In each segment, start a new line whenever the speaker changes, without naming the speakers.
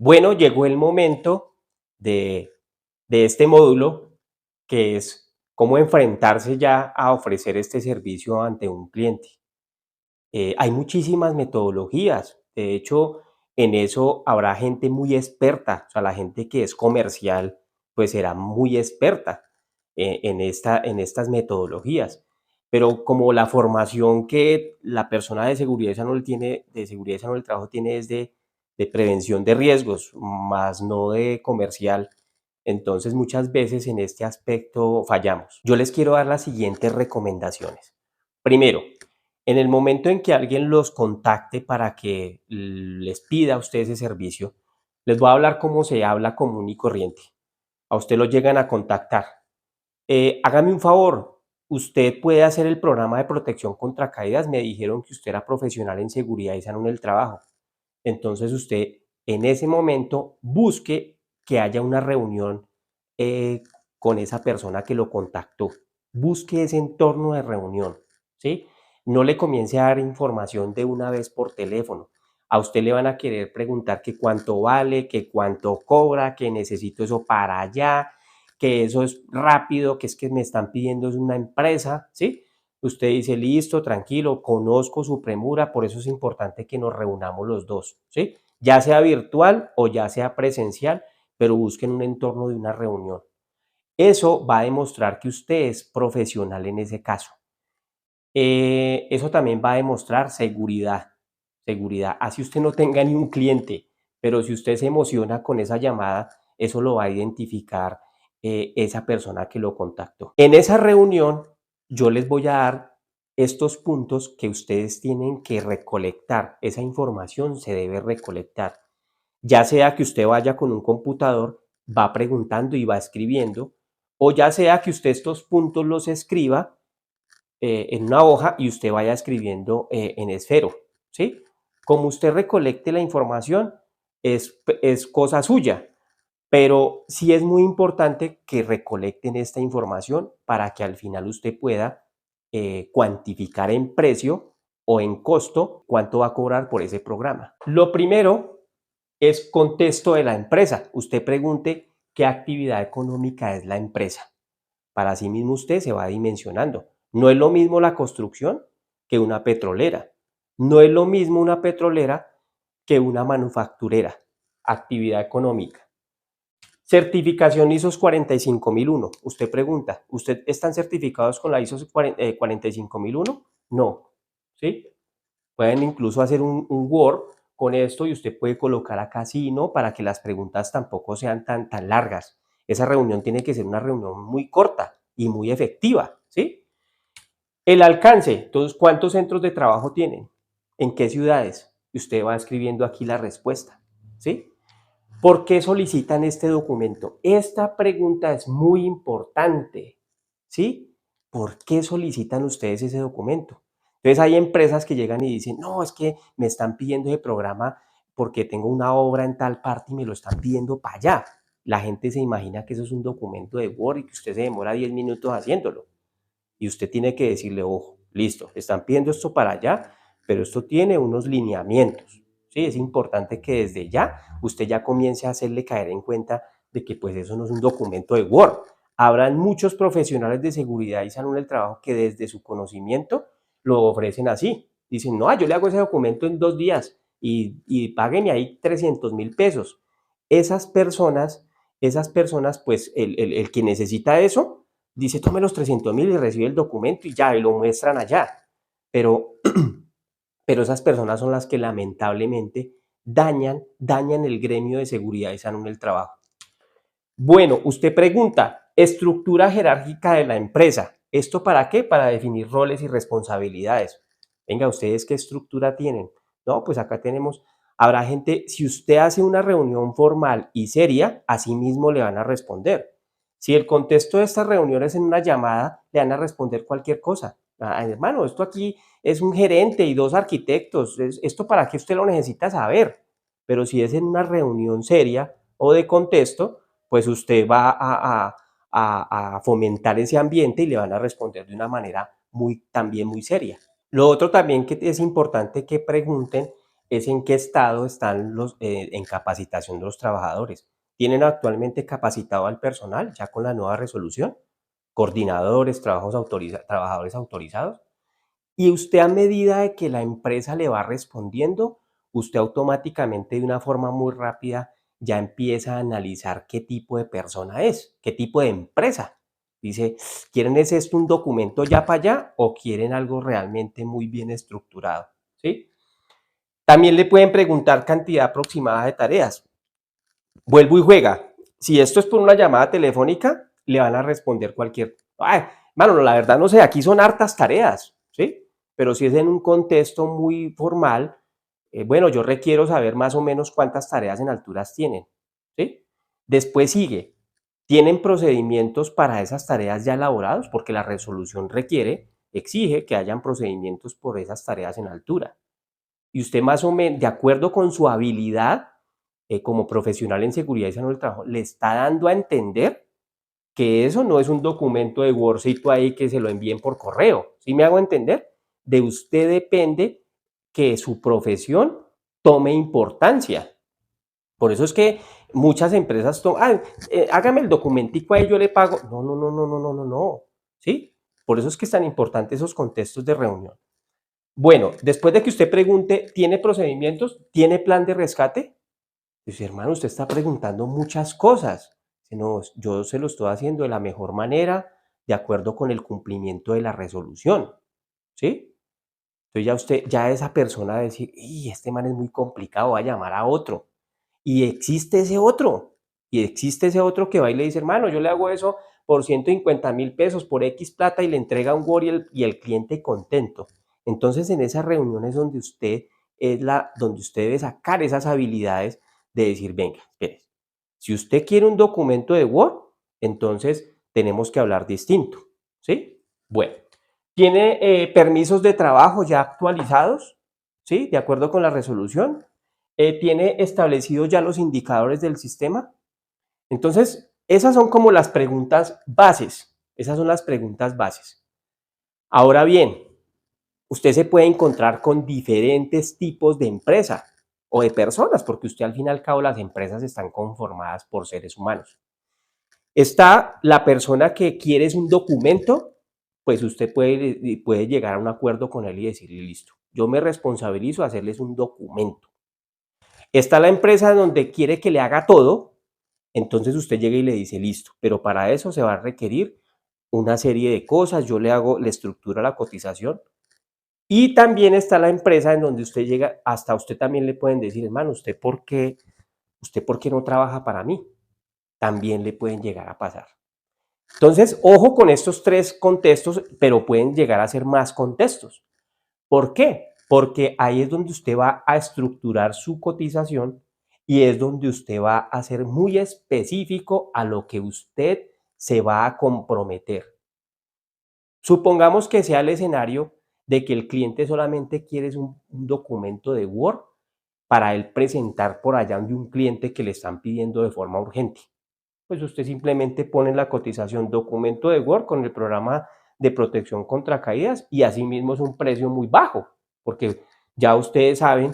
Bueno, llegó el momento de, de este módulo que es cómo enfrentarse ya a ofrecer este servicio ante un cliente. Hay muchísimas metodologías. De hecho, en eso habrá gente muy experta. O sea, la gente que es comercial, pues será muy experta en estas metodologías. Pero como la formación que la persona de seguridad y salud tiene, de seguridad y salud del trabajo tiene es de prevención de riesgos, más no de comercial, entonces muchas veces en este aspecto fallamos. Yo les quiero dar las siguientes recomendaciones. Primero, en el momento en que alguien los contacte para que les pida a usted ese servicio, les voy a hablar cómo se habla común y corriente. A usted lo llegan a contactar. Hágame un favor, usted puede hacer el programa de protección contra caídas. Me dijeron que usted era profesional en seguridad y salud en el trabajo. Entonces usted en ese momento busque que haya una reunión eh, con esa persona que lo contactó. Busque ese entorno de reunión, ¿sí? No le comience a dar información de una vez por teléfono. A usted le van a querer preguntar que cuánto vale, que cuánto cobra, que necesito eso para allá, que eso es rápido, que es que me están pidiendo es una empresa, ¿sí? Usted dice, listo, tranquilo, conozco su premura, por eso es importante que nos reunamos los dos, ¿sí? Ya sea virtual o ya sea presencial, pero busquen un entorno de una reunión. Eso va a demostrar que usted es profesional en ese caso. Eso también va a demostrar seguridad, seguridad. Así usted no tenga ni un cliente, pero si usted se emociona con esa llamada, eso lo va a identificar esa persona que lo contactó. En esa reunión, yo les voy a dar estos puntos que ustedes tienen que recolectar. Esa información se debe recolectar. Ya sea que usted vaya con un computador, va preguntando y va escribiendo, o ya sea que usted estos puntos los escriba en una hoja y usted vaya escribiendo en esfero, ¿sí? Como usted recolecte la información, es cosa suya, pero sí es muy importante que recolecten esta información para que al final usted pueda cuantificar en precio o en costo cuánto va a cobrar por ese programa. Lo primero es contexto de la empresa. Usted pregunte qué actividad económica es la empresa. Para sí mismo usted se va dimensionando. No es lo mismo la construcción que una petrolera. No es lo mismo una petrolera que una manufacturera. Actividad económica. Certificación ISO 45001. Usted pregunta, ¿usted están certificados con la ISO 45001? No. ¿Sí? Pueden incluso hacer un Word con esto y usted puede colocar acá sí, ¿no? Para que las preguntas tampoco sean tan largas. Esa reunión tiene que ser una reunión muy corta y muy efectiva, ¿sí? El alcance, entonces, ¿cuántos centros de trabajo tienen? ¿En qué ciudades? Y usted va escribiendo aquí la respuesta, ¿sí? ¿Por qué solicitan este documento? Esta pregunta es muy importante, ¿sí? ¿Por qué solicitan ustedes ese documento? Entonces hay empresas que llegan y dicen, no, es que me están pidiendo ese programa porque tengo una obra en tal parte y me lo están pidiendo para allá. La gente se imagina que eso es un documento de Word y que usted se demora 10 minutos haciéndolo. Y usted tiene que decirle, ojo, listo, están pidiendo esto para allá, pero esto tiene unos lineamientos. Sí, es importante que desde ya usted ya comience a hacerle caer en cuenta de que pues eso no es un documento de Word. Habrán muchos profesionales de seguridad y salud del trabajo que desde su conocimiento lo ofrecen así. Dicen, no, yo le hago ese documento en 2 días y páguenme ahí 300,000 pesos. Esas personas, pues el que necesita eso, dice, tome los 300,000 y recibe el documento y ya, y lo muestran allá. Pero, pero esas personas son las que lamentablemente dañan el gremio de seguridad y salud en el trabajo. Bueno, usted pregunta, estructura jerárquica de la empresa. ¿Esto para qué? Para definir roles y responsabilidades. Venga, ¿ustedes qué estructura tienen? No, pues acá tenemos, habrá gente, si usted hace una reunión formal y seria, así mismo le van a responder. Si el contexto de estas reuniones en una llamada, le van a responder cualquier cosa. Ah, hermano, esto aquí es un gerente y 2 arquitectos. ¿Esto para qué usted lo necesita saber? Pero si es en una reunión seria o de contexto, pues usted va a fomentar ese ambiente y le van a responder de una manera también muy seria. Lo otro también que es importante que pregunten es en qué estado están en capacitación de los trabajadores. ¿Tienen actualmente capacitado al personal ya con la nueva resolución? Coordinadores, trabajadores autorizados. Y usted, a medida de que la empresa le va respondiendo, usted automáticamente, de una forma muy rápida, ya empieza a analizar qué tipo de persona es, qué tipo de empresa. Dice, ¿quieren esto un documento ya para allá o quieren algo realmente muy bien estructurado? ¿Sí? También le pueden preguntar cantidad aproximada de tareas. Vuelvo y juega. Si esto es por una llamada telefónica, le van a responder cualquier. Ay, mano, la verdad no sé, aquí son hartas tareas, ¿sí? Pero si es en un contexto muy formal, bueno, yo requiero saber más o menos cuántas tareas en alturas tienen, ¿sí? Después sigue. ¿Tienen procedimientos para esas tareas ya elaborados? Porque la resolución exige que hayan procedimientos por esas tareas en altura. Y usted, más o menos, de acuerdo con su habilidad como profesional en seguridad y salud del trabajo, le está dando a entender que eso no es un documento de Wordcito ahí que se lo envíen por correo. ¿Sí me hago entender? De usted depende que su profesión tome importancia. Por eso es que muchas empresas toman, hágame el documentico ahí, yo le pago. No, no, no, no, no, no, no, no. ¿Sí? Por eso es que es tan importante esos contextos de reunión. Bueno, después de que usted pregunte, ¿tiene procedimientos? ¿Tiene plan de rescate? Dice, hermano, usted está preguntando muchas cosas. Dice, no, yo se lo estoy haciendo de la mejor manera, de acuerdo con el cumplimiento de la resolución. ¿Sí? Entonces ya usted, ya esa persona va a decir, y este man es muy complicado, va a llamar a otro. Y existe ese otro. Y existe ese otro que va y le dice, hermano, yo le hago eso por 150.000 pesos, por X plata, y le entrega un Word y el cliente contento. Entonces, en esas reuniones donde usted donde usted debe sacar esas habilidades de decir, venga, espere, si usted quiere un documento de Word, entonces tenemos que hablar distinto, ¿sí? Bueno, ¿tiene permisos de trabajo ya actualizados? ¿Sí? De acuerdo con la resolución. ¿Tiene establecidos ya los indicadores del sistema? Entonces, esas son como las preguntas bases. Esas son las preguntas bases. Ahora bien, usted se puede encontrar con diferentes tipos de empresa o de personas, porque usted, al fin y al cabo, las empresas están conformadas por seres humanos. Está la persona que quiere un documento, pues usted puede llegar a un acuerdo con él y decirle, listo, yo me responsabilizo de hacerles un documento. Está la empresa donde quiere que le haga todo, entonces usted llega y le dice, listo, pero para eso se va a requerir una serie de cosas, yo le estructuro la cotización. Y también está la empresa en donde usted llega, hasta usted también le pueden decir, hermano, usted por qué no trabaja para mí? También le pueden llegar a pasar. Entonces, ojo con estos tres contextos, pero pueden llegar a ser más contextos. ¿Por qué? Porque ahí es donde usted va a estructurar su cotización y es donde usted va a ser muy específico a lo que usted se va a comprometer. Supongamos que sea el escenario de que el cliente solamente quiere un documento de Word para él presentar por allá de un cliente que le están pidiendo de forma urgente. Pues usted simplemente pone en la cotización documento de Word con el programa de protección contra caídas y asimismo es un precio muy bajo, porque ya ustedes saben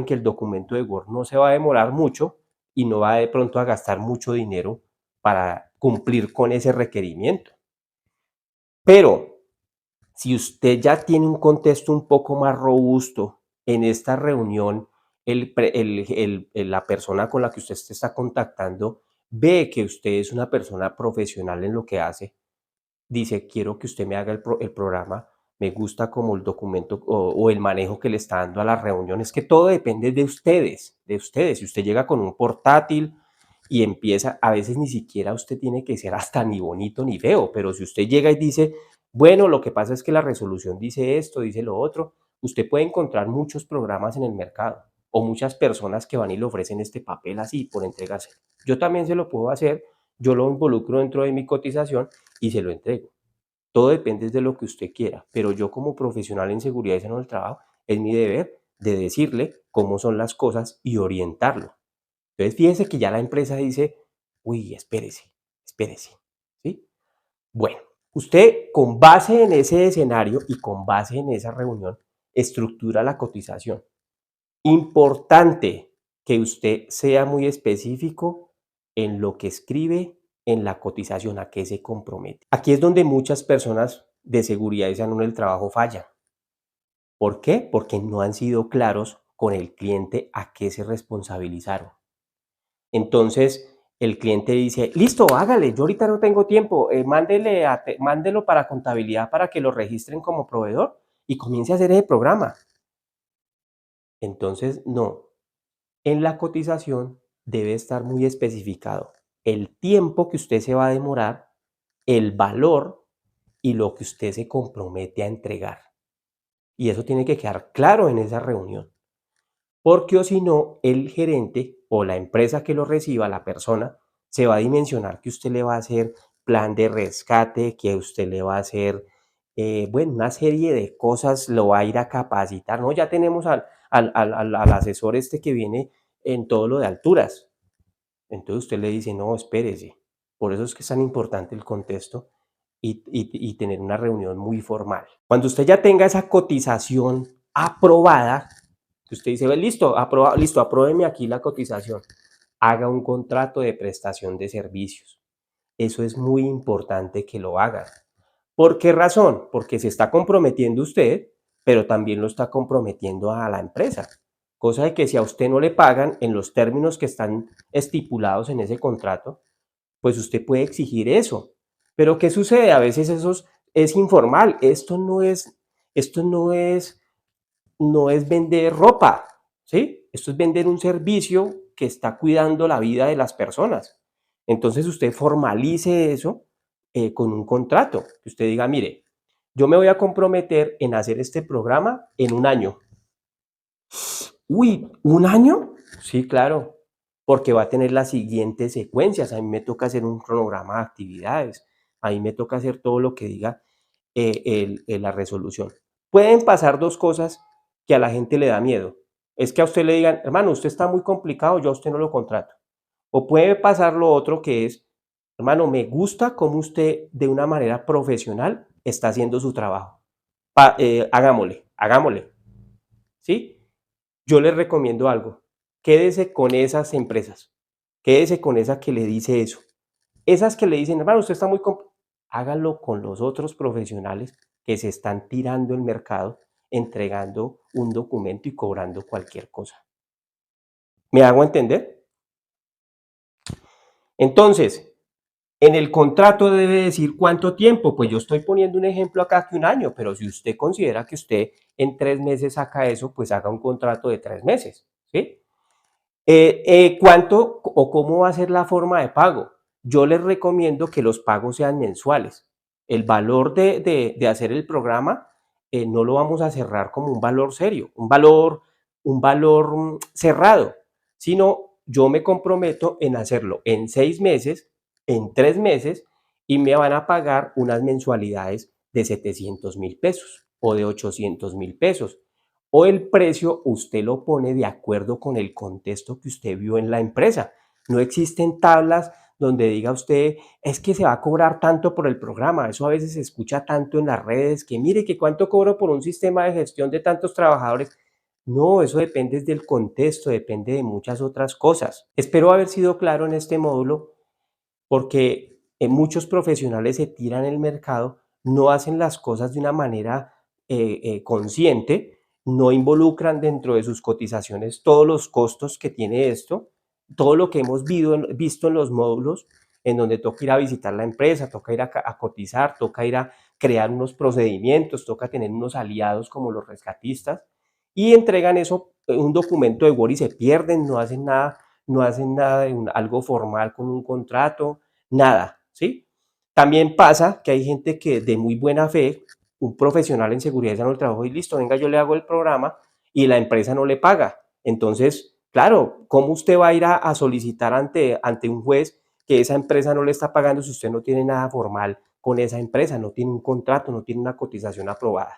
que el documento de Word no se va a demorar mucho y no va de pronto a gastar mucho dinero para cumplir con ese requerimiento. Pero si usted ya tiene un contexto un poco más robusto en esta reunión, la persona con la que usted se está contactando ve que usted es una persona profesional en lo que hace, dice, quiero que usted me haga el programa, me gusta como el documento o el manejo que le está dando a las reuniones, que todo depende de ustedes, de ustedes. Si usted llega con un portátil y empieza, a veces ni siquiera usted tiene que ser hasta ni bonito ni feo, pero si usted llega y dice, bueno, lo que pasa es que la resolución dice esto, dice lo otro, usted puede encontrar muchos programas en el mercado o muchas personas que van y le ofrecen este papel así por entregarse. Yo también se lo puedo hacer, yo lo involucro dentro de mi cotización y se lo entrego. Todo depende de lo que usted quiera, pero yo, como profesional en seguridad y salud del trabajo, es mi deber de decirle cómo son las cosas y orientarlo. Entonces, fíjese que ya la empresa dice, uy, espérese, espérese, ¿sí? Bueno, usted, con base en ese escenario y con base en esa reunión, estructura la cotización. Importante que usted sea muy específico en lo que escribe en la cotización, a qué se compromete. Aquí es donde muchas personas de seguridad y salud en el trabajo fallan. ¿Por qué? Porque no han sido claros con el cliente a qué se responsabilizaron. Entonces, el cliente dice, listo, hágale, yo ahorita no tengo tiempo, mándelo para contabilidad para que lo registren como proveedor y comience a hacer ese programa. Entonces, no, en la cotización debe estar muy especificado el tiempo que usted se va a demorar, el valor y lo que usted se compromete a entregar. Y eso tiene que quedar claro en esa reunión. Porque o si no, el gerente o la empresa que lo reciba, la persona, se va a dimensionar que usted le va a hacer plan de rescate, que usted le va a hacer, bueno, una serie de cosas, lo va a ir a capacitar, ¿no? Ya tenemos al asesor este que viene en todo lo de alturas. Entonces usted le dice, no, espérese. Por eso es que es tan importante el contexto y tener una reunión muy formal. Cuando usted ya tenga esa cotización aprobada, usted dice, listo, listo, apruébeme aquí la cotización. Haga un contrato de prestación de servicios. Eso es muy importante que lo haga. ¿Por qué razón? Porque se está comprometiendo usted, pero también lo está comprometiendo a la empresa. Cosa de que si a usted no le pagan en los términos que están estipulados en ese contrato, pues usted puede exigir eso. Pero ¿qué sucede? A veces eso es informal. Esto no es vender ropa, ¿sí? Esto es vender un servicio que está cuidando la vida de las personas. Entonces usted formalice eso con un contrato. Que usted diga, mire, yo me voy a comprometer en hacer este programa en un año. Uy, ¿un año? Sí, claro, porque va a tener las siguientes secuencias. A mí me toca hacer un cronograma de actividades. A mí me toca hacer todo lo que diga la resolución. Pueden pasar dos cosas que a la gente le da miedo. Es que a usted le digan, hermano, usted está muy complicado, yo a usted no lo contrato. O puede pasar lo otro que es, hermano, me gusta cómo usted de una manera profesional está haciendo su trabajo. Hagámosle, ¿sí? Yo les recomiendo algo. Quédese con esas empresas. Quédese con esa que le dice eso. Esas que le dicen, hermano, usted está muy... Hágalo con los otros profesionales que se están tirando el mercado, entregando un documento y cobrando cualquier cosa. ¿Me hago entender? Entonces, en el contrato debe decir cuánto tiempo. Pues yo estoy poniendo un ejemplo acá que un año, pero si usted considera que usted en 3 meses saca eso, pues haga un contrato de 3 meses, ¿sí? ¿Cuánto o cómo va a ser la forma de pago? Yo les recomiendo que los pagos sean mensuales. El valor de hacer el programa no lo vamos a cerrar como un valor serio, un valor cerrado, sino yo me comprometo en hacerlo en 6 meses, en 3 meses, y me van a pagar unas mensualidades de 700,000 pesos o de 800,000 pesos o el precio usted lo pone de acuerdo con el contexto que usted vio en la empresa. No existen tablas donde diga usted, es que se va a cobrar tanto por el programa. Eso a veces se escucha tanto en las redes, que mire que cuánto cobro por un sistema de gestión de tantos trabajadores. No, eso depende del contexto, depende de muchas otras cosas. Espero haber sido claro en este módulo porque muchos profesionales se tiran el mercado, no hacen las cosas de una manera consciente, no involucran dentro de sus cotizaciones todos los costos que tiene esto, todo lo que hemos visto en los módulos, en donde toca ir a visitar la empresa, toca ir a cotizar, toca ir a crear unos procedimientos, toca tener unos aliados como los rescatistas, y entregan eso, un documento de Word y se pierden, no hacen nada de algo formal con un contrato, nada, ¿sí? También pasa que hay gente que de muy buena fe, un profesional en seguridad y salud del trabajo, y listo, venga, yo le hago el programa y la empresa no le paga. Entonces, claro, ¿cómo usted va a ir a solicitar ante un juez que esa empresa no le está pagando si usted no tiene nada formal con esa empresa, no tiene un contrato, no tiene una cotización aprobada?